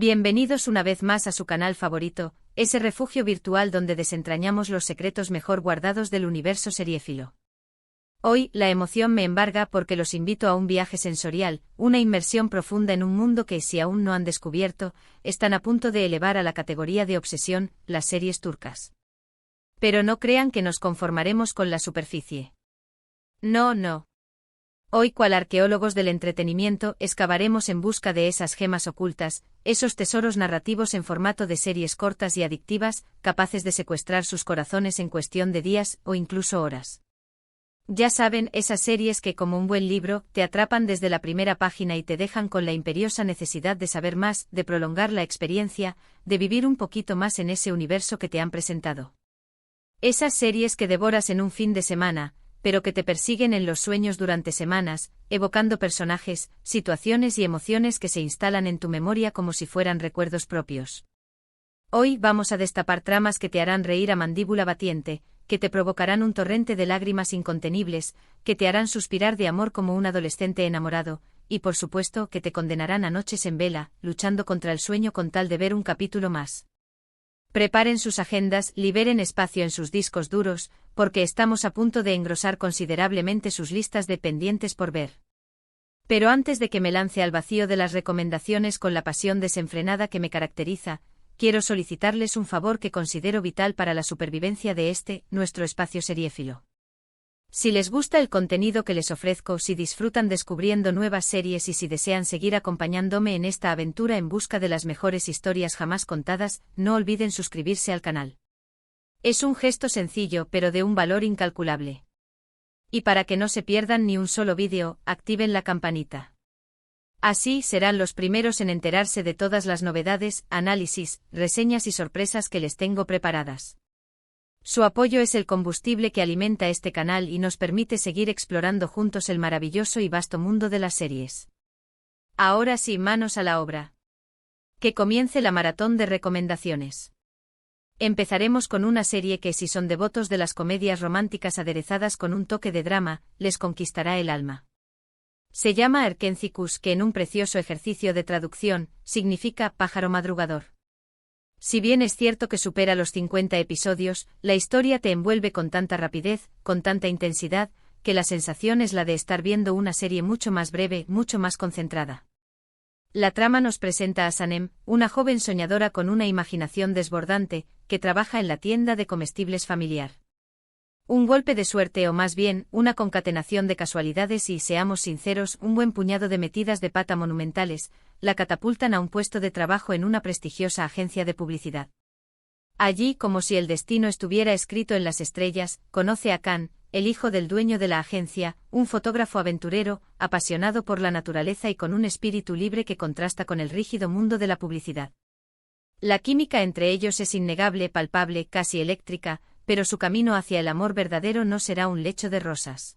Bienvenidos una vez más a su canal favorito, ese refugio virtual donde desentrañamos los secretos mejor guardados del universo seriéfilo. Hoy, la emoción me embarga porque los invito a un viaje sensorial, una inmersión profunda en un mundo que, si aún no han descubierto, están a punto de elevar a la categoría de obsesión, las series turcas. Pero no crean que nos conformaremos con la superficie. No. Hoy, cual arqueólogos del entretenimiento, excavaremos en busca de esas gemas ocultas, esos tesoros narrativos en formato de series cortas y adictivas, capaces de secuestrar sus corazones en cuestión de días o incluso horas. Ya saben, esas series que, como un buen libro, te atrapan desde la primera página y te dejan con la imperiosa necesidad de saber más, de prolongar la experiencia, de vivir un poquito más en ese universo que te han presentado. Esas series que devoras en un fin de semana, pero que te persiguen en los sueños durante semanas, evocando personajes, situaciones y emociones que se instalan en tu memoria como si fueran recuerdos propios. Hoy vamos a destapar tramas que te harán reír a mandíbula batiente, que te provocarán un torrente de lágrimas incontenibles, que te harán suspirar de amor como un adolescente enamorado, y por supuesto que te condenarán a noches en vela, luchando contra el sueño con tal de ver un capítulo más. Preparen sus agendas, liberen espacio en sus discos duros, porque estamos a punto de engrosar considerablemente sus listas de pendientes por ver. Pero antes de que me lance al vacío de las recomendaciones con la pasión desenfrenada que me caracteriza, quiero solicitarles un favor que considero vital para la supervivencia de nuestro espacio seriéfilo. Si les gusta el contenido que les ofrezco, si disfrutan descubriendo nuevas series y si desean seguir acompañándome en esta aventura en busca de las mejores historias jamás contadas, no olviden suscribirse al canal. Es un gesto sencillo pero de un valor incalculable. Y para que no se pierdan ni un solo vídeo, activen la campanita. Así serán los primeros en enterarse de todas las novedades, análisis, reseñas y sorpresas que les tengo preparadas. Su apoyo es el combustible que alimenta este canal y nos permite seguir explorando juntos el maravilloso y vasto mundo de las series. Ahora sí, manos a la obra. Que comience la maratón de recomendaciones. Empezaremos con una serie que, si son devotos de las comedias románticas aderezadas con un toque de drama, les conquistará el alma. Se llama Erkencikus, que en un precioso ejercicio de traducción, significa pájaro madrugador. Si bien es cierto que supera los 50 episodios, la historia te envuelve con tanta rapidez, con tanta intensidad, que la sensación es la de estar viendo una serie mucho más breve, mucho más concentrada. La trama nos presenta a Sanem, una joven soñadora con una imaginación desbordante, que trabaja en la tienda de comestibles familiar. Un golpe de suerte o más bien, una concatenación de casualidades y, seamos sinceros, un buen puñado de metidas de pata monumentales, la catapultan a un puesto de trabajo en una prestigiosa agencia de publicidad. Allí, como si el destino estuviera escrito en las estrellas, conoce a Khan, el hijo del dueño de la agencia, un fotógrafo aventurero, apasionado por la naturaleza y con un espíritu libre que contrasta con el rígido mundo de la publicidad. La química entre ellos es innegable, palpable, casi eléctrica, pero su camino hacia el amor verdadero no será un lecho de rosas.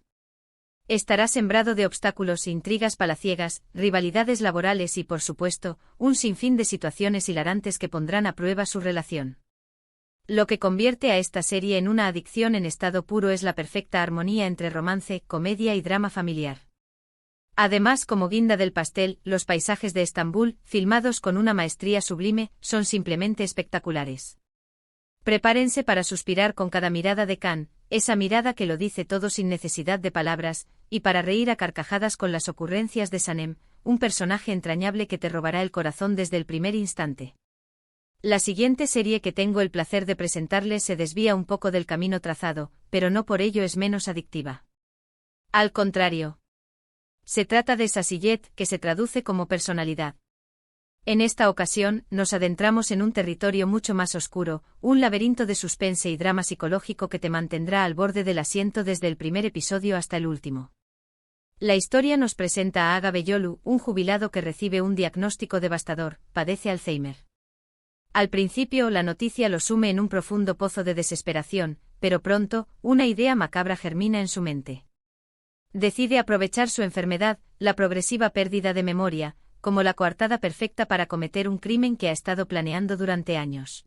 Estará sembrado de obstáculos, intrigas palaciegas, rivalidades laborales y, por supuesto, un sinfín de situaciones hilarantes que pondrán a prueba su relación. Lo que convierte a esta serie en una adicción en estado puro es la perfecta armonía entre romance, comedia y drama familiar. Además, como guinda del pastel, los paisajes de Estambul, filmados con una maestría sublime, son simplemente espectaculares. Prepárense para suspirar con cada mirada de Khan, esa mirada que lo dice todo sin necesidad de palabras, y para reír a carcajadas con las ocurrencias de Sanem, un personaje entrañable que te robará el corazón desde el primer instante. La siguiente serie que tengo el placer de presentarles se desvía un poco del camino trazado, pero no por ello es menos adictiva. Al contrario. Se trata de Sasiyet, que se traduce como personalidad. En esta ocasión, nos adentramos en un territorio mucho más oscuro, un laberinto de suspense y drama psicológico que te mantendrá al borde del asiento desde el primer episodio hasta el último. La historia nos presenta a Aga Beyolu, un jubilado que recibe un diagnóstico devastador, padece Alzheimer. Al principio, la noticia lo sume en un profundo pozo de desesperación, pero pronto, una idea macabra germina en su mente. Decide aprovechar su enfermedad, la progresiva pérdida de memoria, como la coartada perfecta para cometer un crimen que ha estado planeando durante años.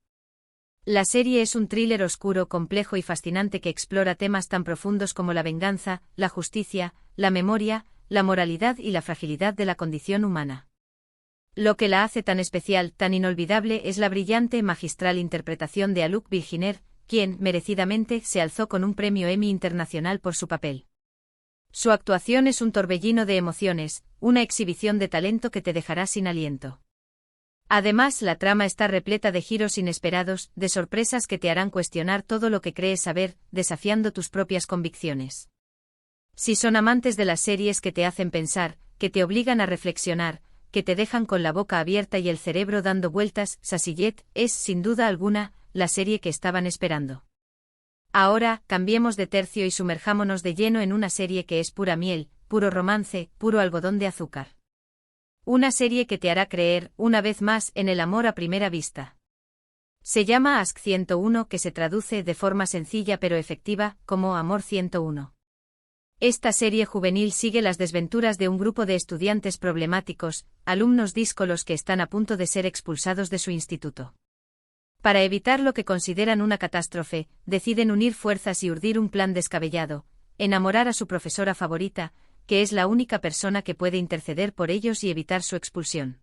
La serie es un thriller oscuro, complejo y fascinante que explora temas tan profundos como la venganza, la justicia, la memoria, la moralidad y la fragilidad de la condición humana. Lo que la hace tan especial, tan inolvidable, es la brillante, magistral interpretación de Anouk Vilginer, quien, merecidamente, se alzó con un premio Emmy Internacional por su papel. Su actuación es un torbellino de emociones, una exhibición de talento que te dejará sin aliento. Además, la trama está repleta de giros inesperados, de sorpresas que te harán cuestionar todo lo que crees saber, desafiando tus propias convicciones. Si son amantes de las series que te hacen pensar, que te obligan a reflexionar, que te dejan con la boca abierta y el cerebro dando vueltas, Sassillette es, sin duda alguna, la serie que estaban esperando. Ahora, cambiemos de tercio y sumerjámonos de lleno en una serie que es pura miel, puro romance, puro algodón de azúcar. Una serie que te hará creer, una vez más, en el amor a primera vista. Se llama Ask 101, que se traduce de forma sencilla pero efectiva, como Amor 101. Esta serie juvenil sigue las desventuras de un grupo de estudiantes problemáticos, alumnos díscolos que están a punto de ser expulsados de su instituto. Para evitar lo que consideran una catástrofe, deciden unir fuerzas y urdir un plan descabellado, enamorar a su profesora favorita, que es la única persona que puede interceder por ellos y evitar su expulsión.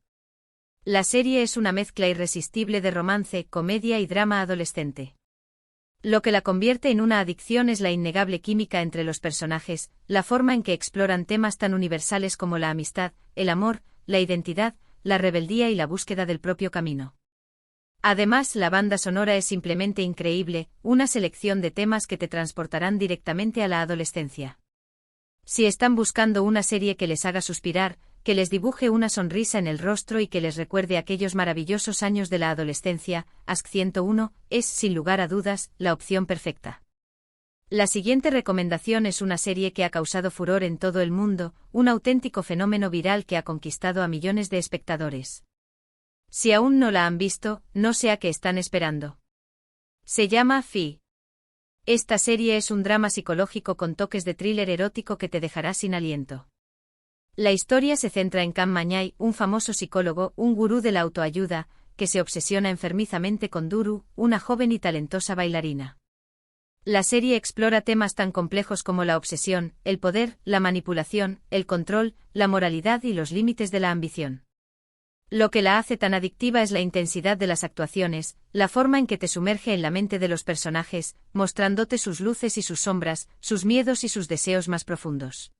La serie es una mezcla irresistible de romance, comedia y drama adolescente. Lo que la convierte en una adicción es la innegable química entre los personajes, la forma en que exploran temas tan universales como la amistad, el amor, la identidad, la rebeldía y la búsqueda del propio camino. Además, la banda sonora es simplemente increíble, una selección de temas que te transportarán directamente a la adolescencia. Si están buscando una serie que les haga suspirar, que les dibuje una sonrisa en el rostro y que les recuerde aquellos maravillosos años de la adolescencia, Ask 101 es, sin lugar a dudas, la opción perfecta. La siguiente recomendación es una serie que ha causado furor en todo el mundo, un auténtico fenómeno viral que ha conquistado a millones de espectadores. Si aún no la han visto, no sé a qué están esperando. Se llama Fi. Esta serie es un drama psicológico con toques de thriller erótico que te dejará sin aliento. La historia se centra en Cam Mañay, un famoso psicólogo, un gurú de la autoayuda, que se obsesiona enfermizamente con Duru, una joven y talentosa bailarina. La serie explora temas tan complejos como la obsesión, el poder, la manipulación, el control, la moralidad y los límites de la ambición. Lo que la hace tan adictiva es la intensidad de las actuaciones, la forma en que te sumerge en la mente de los personajes, mostrándote sus luces y sus sombras, sus miedos y sus deseos más profundos.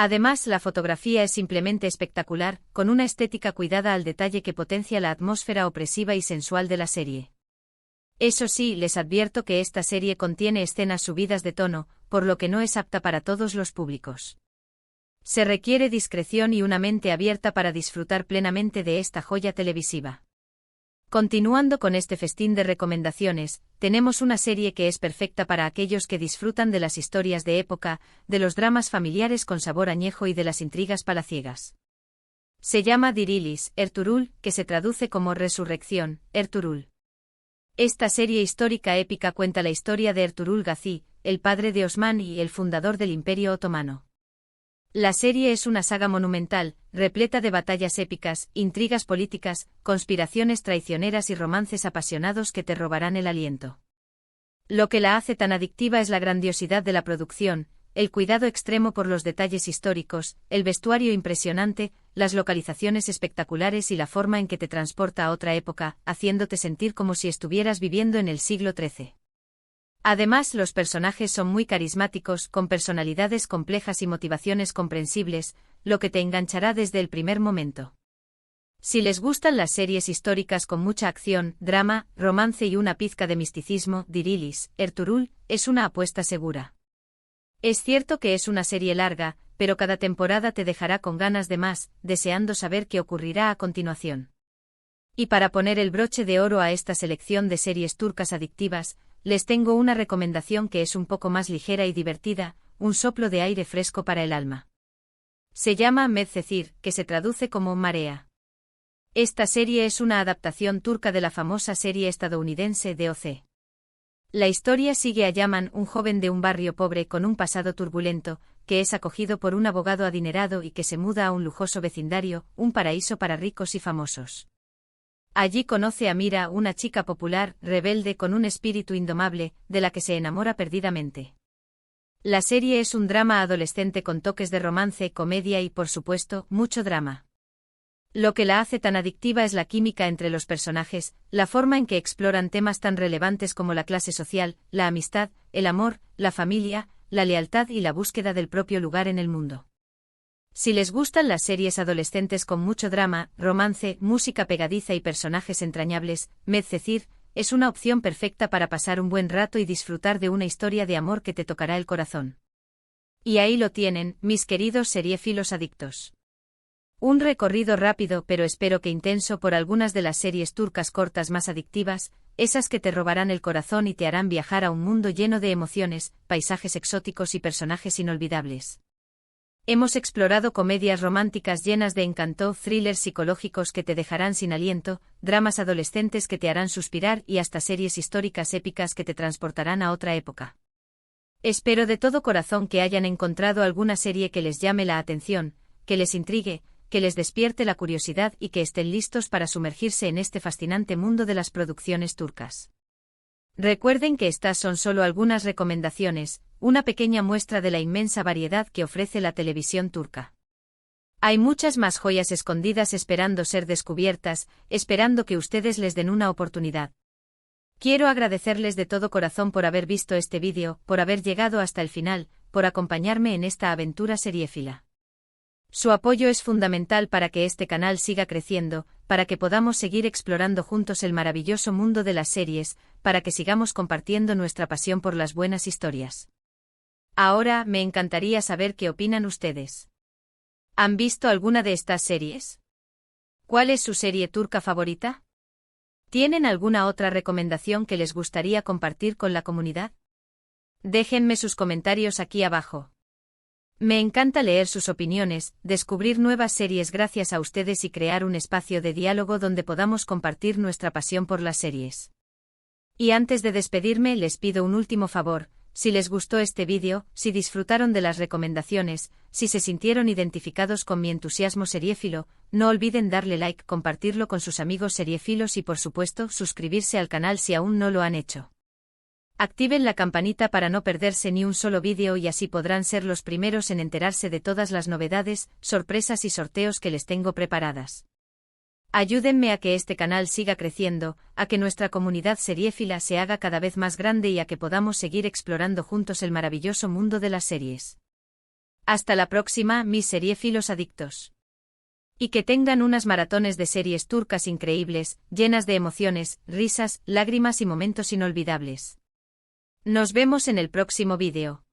Además, la fotografía es simplemente espectacular, con una estética cuidada al detalle que potencia la atmósfera opresiva y sensual de la serie. Eso sí, les advierto que esta serie contiene escenas subidas de tono, por lo que no es apta para todos los públicos. Se requiere discreción y una mente abierta para disfrutar plenamente de esta joya televisiva. Continuando con este festín de recomendaciones, tenemos una serie que es perfecta para aquellos que disfrutan de las historias de época, de los dramas familiares con sabor añejo y de las intrigas palaciegas. Se llama Dirilis, Ertuğrul, que se traduce como Resurrección, Ertuğrul. Esta serie histórica épica cuenta la historia de Ertuğrul Gazi, el padre de Osman y el fundador del Imperio Otomano. La serie es una saga monumental, repleta de batallas épicas, intrigas políticas, conspiraciones traicioneras y romances apasionados que te robarán el aliento. Lo que la hace tan adictiva es la grandiosidad de la producción, el cuidado extremo por los detalles históricos, el vestuario impresionante, las localizaciones espectaculares y la forma en que te transporta a otra época, haciéndote sentir como si estuvieras viviendo en el siglo XIII. Además, los personajes son muy carismáticos, con personalidades complejas y motivaciones comprensibles, lo que te enganchará desde el primer momento. Si les gustan las series históricas con mucha acción, drama, romance y una pizca de misticismo, Dirilis, Ertuğrul, es una apuesta segura. Es cierto que es una serie larga, pero cada temporada te dejará con ganas de más, deseando saber qué ocurrirá a continuación. Y para poner el broche de oro a esta selección de series turcas adictivas, les tengo una recomendación que es un poco más ligera y divertida, un soplo de aire fresco para el alma. Se llama Medcezir, que se traduce como Marea. Esta serie es una adaptación turca de la famosa serie estadounidense DOC. La historia sigue a Yaman, un joven de un barrio pobre con un pasado turbulento, que es acogido por un abogado adinerado y que se muda a un lujoso vecindario, un paraíso para ricos y famosos. Allí conoce a Mira, una chica popular, rebelde con un espíritu indomable, de la que se enamora perdidamente. La serie es un drama adolescente con toques de romance, comedia y, por supuesto, mucho drama. Lo que la hace tan adictiva es la química entre los personajes, la forma en que exploran temas tan relevantes como la clase social, la amistad, el amor, la familia, la lealtad y la búsqueda del propio lugar en el mundo. Si les gustan las series adolescentes con mucho drama, romance, música pegadiza y personajes entrañables, Medcezir es una opción perfecta para pasar un buen rato y disfrutar de una historia de amor que te tocará el corazón. Y ahí lo tienen, mis queridos seriéfilos adictos. Un recorrido rápido pero espero que intenso por algunas de las series turcas cortas más adictivas, esas que te robarán el corazón y te harán viajar a un mundo lleno de emociones, paisajes exóticos y personajes inolvidables. Hemos explorado comedias románticas llenas de encanto, thrillers psicológicos que te dejarán sin aliento, dramas adolescentes que te harán suspirar y hasta series históricas épicas que te transportarán a otra época. Espero de todo corazón que hayan encontrado alguna serie que les llame la atención, que les intrigue, que les despierte la curiosidad y que estén listos para sumergirse en este fascinante mundo de las producciones turcas. Recuerden que estas son solo algunas recomendaciones, una pequeña muestra de la inmensa variedad que ofrece la televisión turca. Hay muchas más joyas escondidas esperando ser descubiertas, esperando que ustedes les den una oportunidad. Quiero agradecerles de todo corazón por haber visto este vídeo, por haber llegado hasta el final, por acompañarme en esta aventura seriéfila. Su apoyo es fundamental para que este canal siga creciendo, para que podamos seguir explorando juntos el maravilloso mundo de las series, para que sigamos compartiendo nuestra pasión por las buenas historias. Ahora, me encantaría saber qué opinan ustedes. ¿Han visto alguna de estas series? ¿Cuál es su serie turca favorita? ¿Tienen alguna otra recomendación que les gustaría compartir con la comunidad? Déjenme sus comentarios aquí abajo. Me encanta leer sus opiniones, descubrir nuevas series gracias a ustedes y crear un espacio de diálogo donde podamos compartir nuestra pasión por las series. Y antes de despedirme les pido un último favor, si les gustó este vídeo, si disfrutaron de las recomendaciones, si se sintieron identificados con mi entusiasmo seriéfilo, no olviden darle like, compartirlo con sus amigos seriéfilos y por supuesto suscribirse al canal si aún no lo han hecho. Activen la campanita para no perderse ni un solo vídeo y así podrán ser los primeros en enterarse de todas las novedades, sorpresas y sorteos que les tengo preparadas. Ayúdenme a que este canal siga creciendo, a que nuestra comunidad seriéfila se haga cada vez más grande y a que podamos seguir explorando juntos el maravilloso mundo de las series. Hasta la próxima, mis seriéfilos adictos. Y que tengan unas maratones de series turcas increíbles, llenas de emociones, risas, lágrimas y momentos inolvidables. Nos vemos en el próximo vídeo.